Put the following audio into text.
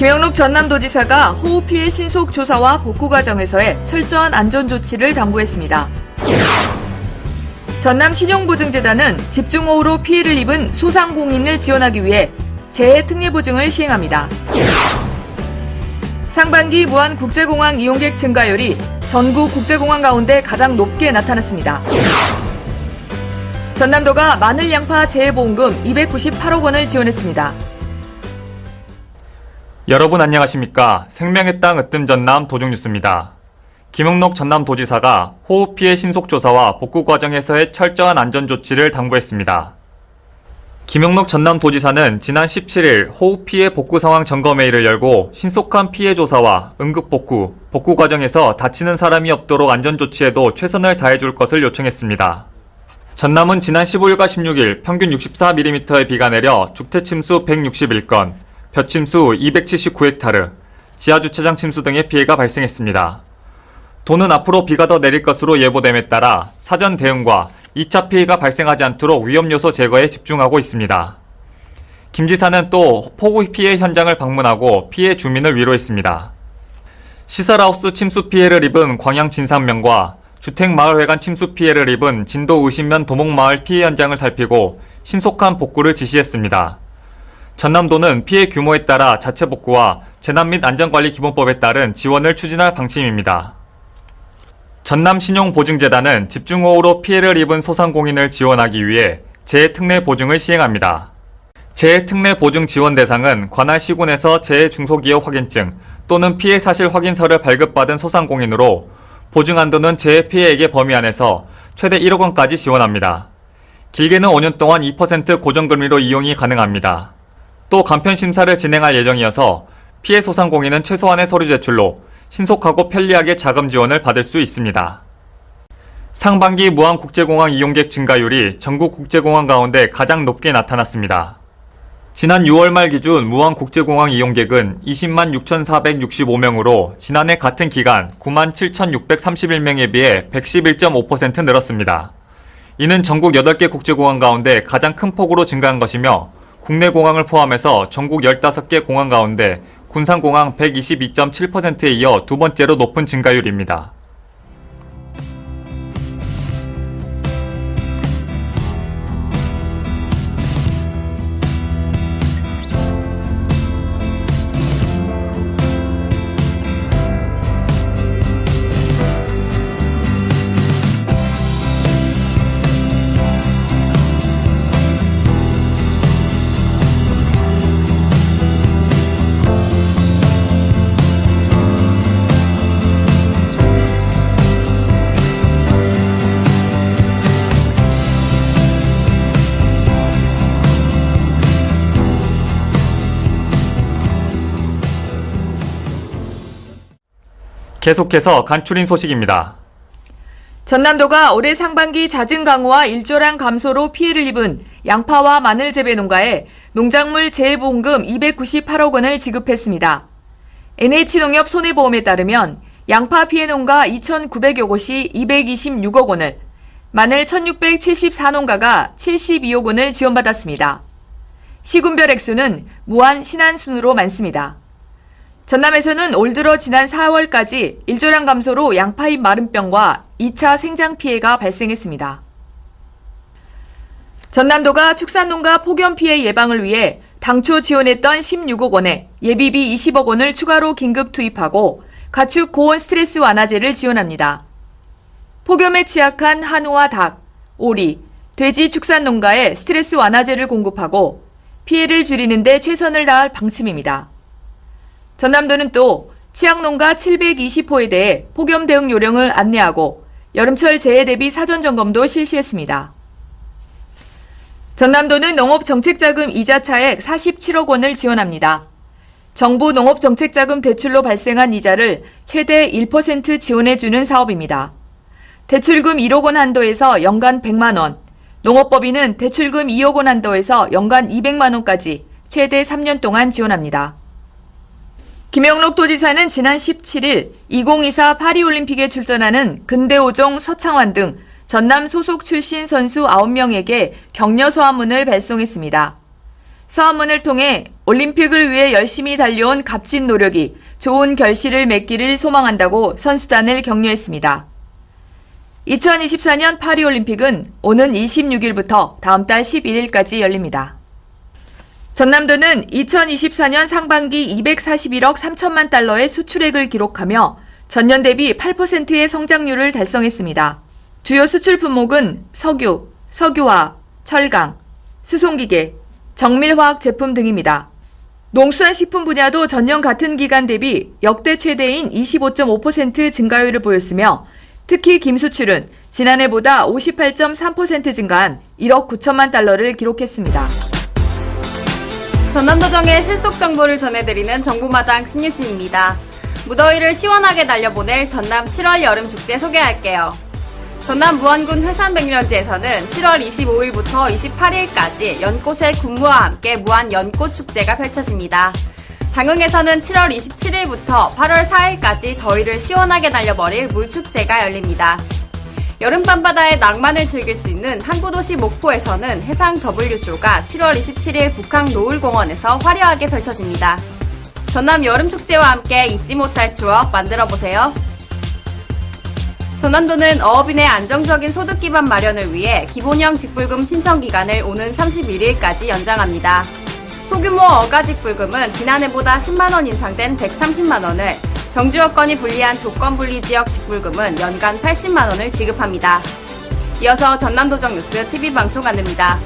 김영록 전남도지사가 호우 피해 신속 조사와 복구 과정에서의 철저한 안전 조치를 당부했습니다. 전남신용보증재단은 집중호우로 피해를 입은 소상공인을 지원하기 위해 재해특례보증을 시행합니다. 상반기 무안국제공항 이용객 증가율이 전국 국제공항 가운데 가장 높게 나타났습니다. 전남도가 마늘 양파 재해보험금 298억 원을 지원했습니다. 여러분 안녕하십니까? 생명의 땅 으뜸 전남 도중뉴스입니다. 김영록 전남도지사가 호우 피해 신속조사와 복구 과정에서의 철저한 안전조치를 당부했습니다. 김영록 전남도지사는 지난 17일 호우 피해 복구 상황 점검회의를 열고 신속한 피해 조사와 응급 복구 과정에서 다치는 사람이 없도록 안전조치에도 최선을 다해줄 것을 요청했습니다. 전남은 지난 15일과 16일 평균 64mm의 비가 내려 주택 침수 161건, 벼침수 279헥타르, 지하주차장 침수 등의 피해가 발생했습니다. 도는 앞으로 비가 더 내릴 것으로 예보됨에 따라 사전 대응과 2차 피해가 발생하지 않도록 위험 요소 제거에 집중하고 있습니다. 김 지사는 또 폭우 피해 현장을 방문하고 피해 주민을 위로했습니다. 시설하우스 침수 피해를 입은 광양 진산면과 주택마을회관 침수 피해를 입은 진도 의신면 도목마을 피해 현장을 살피고 신속한 복구를 지시했습니다. 전남도는 피해 규모에 따라 자체 복구와 재난 및 안전관리 기본법에 따른 지원을 추진할 방침입니다. 전남신용보증재단은 집중호우로 피해를 입은 소상공인을 지원하기 위해 재해특례보증을 시행합니다. 재해특례보증 지원 대상은 관할 시군에서 재해중소기업 확인증 또는 피해 사실 확인서를 발급받은 소상공인으로 보증 한도는 재해 피해액의 범위 안에서 최대 1억 원까지 지원합니다. 길게는 5년 동안 2% 고정금리로 이용이 가능합니다. 또 간편심사를 진행할 예정이어서 피해 소상공인은 최소한의 서류 제출로 신속하고 편리하게 자금 지원을 받을 수 있습니다. 상반기 무안국제공항 이용객 증가율이 전국 국제공항 가운데 가장 높게 나타났습니다. 지난 6월 말 기준 무안국제공항 이용객은 20만 6,465명으로 지난해 같은 기간 9만 7,631명에 비해 111.5% 늘었습니다. 이는 전국 8개 국제공항 가운데 가장 큰 폭으로 증가한 것이며 국내 공항을 포함해서 전국 15개 공항 가운데 군산공항 122.7%에 이어 두 번째로 높은 증가율입니다. 계속해서 간추린 소식입니다. 전남도가 올해 상반기 잦은 강우와 일조량 감소로 피해를 입은 양파와 마늘 재배 농가에 농작물 재해보험금 298억 원을 지급했습니다. NH농협 손해보험에 따르면 양파 피해 농가 2,900여 곳이 226억 원을, 마늘 1,674농가가 72억 원을 지원받았습니다. 시군별 액수는 무안 신안 순으로 많습니다. 전남에서는 올 들어 지난 4월까지 일조량 감소로 양파잎 마름병과 2차 생장 피해가 발생했습니다. 전남도가 축산농가 폭염 피해 예방을 위해 당초 지원했던 16억 원에 예비비 20억 원을 추가로 긴급 투입하고 가축 고온 스트레스 완화제를 지원합니다. 폭염에 취약한 한우와 닭, 오리, 돼지 축산농가에 스트레스 완화제를 공급하고 피해를 줄이는 데 최선을 다할 방침입니다. 전남도는 또 치약농가 720호에 대해 폭염 대응 요령을 안내하고 여름철 재해 대비 사전 점검도 실시했습니다. 전남도는 농업정책자금 이자 차액 47억 원을 지원합니다. 정부 농업정책자금 대출로 발생한 이자를 최대 1% 지원해주는 사업입니다. 대출금 1억 원 한도에서 연간 100만 원, 농업법인은 대출금 2억 원 한도에서 연간 200만 원까지 최대 3년 동안 지원합니다. 김영록 도지사는 지난 17일 2024 파리올림픽에 출전하는 근대오종, 서창환 등 전남 소속 출신 선수 9명에게 격려 서한문을 발송했습니다. 서한문을 통해 올림픽을 위해 열심히 달려온 값진 노력이 좋은 결실을 맺기를 소망한다고 선수단을 격려했습니다. 2024년 파리올림픽은 오는 26일부터 다음 달 11일까지 열립니다. 전남도는 2024년 상반기 241억 3천만 달러의 수출액을 기록하며 전년 대비 8%의 성장률을 달성했습니다. 주요 수출 품목은 석유, 석유화학, 철강, 수송기계, 정밀화학 제품 등입니다. 농수산식품 분야도 전년 같은 기간 대비 역대 최대인 25.5% 증가율을 보였으며 특히 김수출은 지난해보다 58.3% 증가한 1억 9천만 달러를 기록했습니다. 전남도정의 실속 정보를 전해드리는 정보마당 신유진입니다. 무더위를 시원하게 날려보낼 전남 7월 여름축제 소개할게요. 전남 무안군 회산백년지에서는 7월 25일부터 28일까지 연꽃의 군무와 함께 무안 연꽃축제가 펼쳐집니다. 장흥에서는 7월 27일부터 8월 4일까지 더위를 시원하게 날려버릴 물축제가 열립니다. 여름 밤바다의 낭만을 즐길 수 있는 항구도시 목포에서는 해상 W쇼가 7월 27일 북항 노을공원에서 화려하게 펼쳐집니다. 전남 여름축제와 함께 잊지 못할 추억 만들어보세요. 전남도는 어업인의 안정적인 소득 기반 마련을 위해 기본형 직불금 신청 기간을 오는 31일까지 연장합니다. 소규모 어가직불금은 지난해보다 10만원 인상된 130만원을, 정주 여건이 불리한 조건분리 지역 직불금은 연간 80만원을 지급합니다. 이어서 전남도정 뉴스 TV방송 안내입니다.